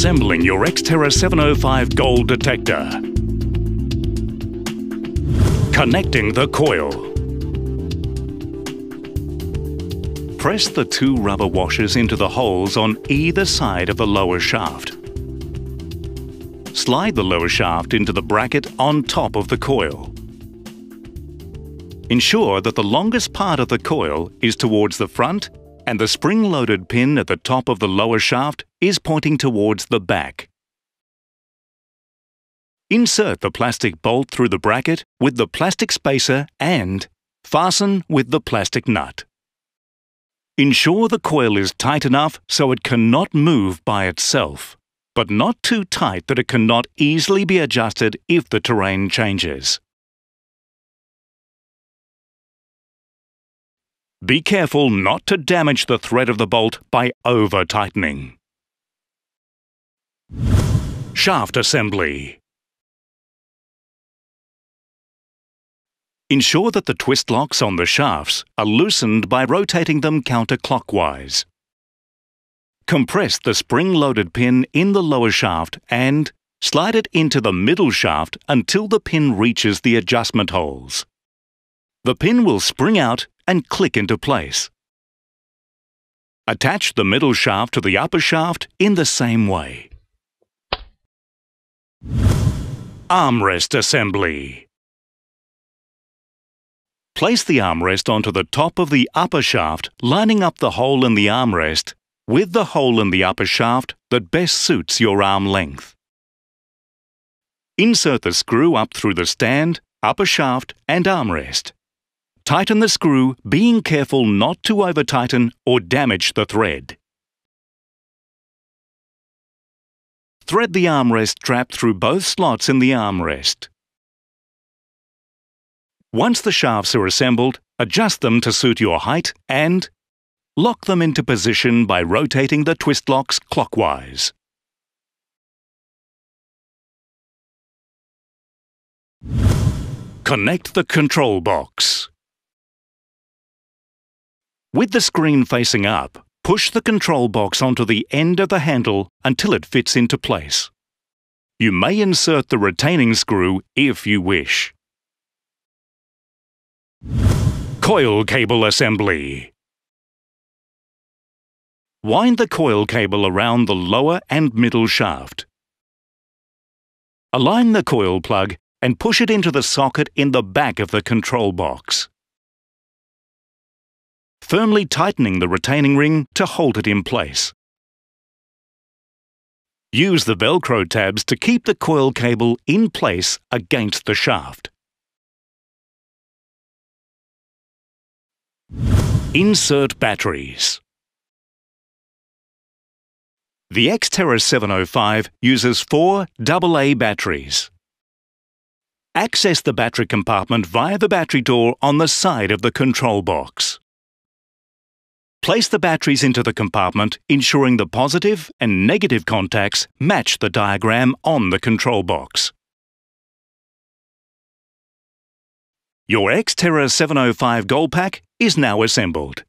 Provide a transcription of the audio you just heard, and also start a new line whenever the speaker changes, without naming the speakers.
Assembling your TERRA 705 gold detector. Connecting the coil. Press the two rubber washers into the holes on either side of the lower shaft. Slide the lower shaft into the bracket on top of the coil. Ensure that the longest part of the coil is towards the front and the spring-loaded pin at the top of the lower shaft is pointing towards the back. Insert the plastic bolt through the bracket with the plastic spacer and fasten with the plastic nut. Ensure the coil is tight enough so it cannot move by itself, but not too tight that it cannot easily be adjusted if the terrain changes. Be careful not to damage the thread of the bolt by over-tightening. Shaft assembly. Ensure that the twist locks on the shafts are loosened by rotating them counterclockwise. Compress the spring-loaded pin in the lower shaft and slide it into the middle shaft until the pin reaches the adjustment holes. The pin will spring out and click into place. Attach the middle shaft to the upper shaft in the same way. Armrest assembly. Place the armrest onto the top of the upper shaft, lining up the hole in the armrest with the hole in the upper shaft that best suits your arm length. Insert the screw up through the stand, upper shaft and armrest. Tighten the screw, being careful not to over-tighten or damage the thread. Thread the armrest strap through both slots in the armrest. Once the shafts are assembled, adjust them to suit your height and lock them into position by rotating the twist locks clockwise. Connect the control box. With the screen facing up, push the control box onto the end of the handle until it fits into place. You may insert the retaining screw if you wish. Coil cable assembly. Wind the coil cable around the lower and middle shaft. Align the coil plug and push it into the socket in the back of the control box, firmly tightening the retaining ring to hold it in place. Use the Velcro tabs to keep the coil cable in place against the shaft. Insert batteries. The TERRA 705 uses 4 AA batteries. Access the battery compartment via the battery door on the side of the control box. Place the batteries into the compartment, ensuring the positive and negative contacts match the diagram on the control box. Your TERRA 705 Gold Pack is now assembled.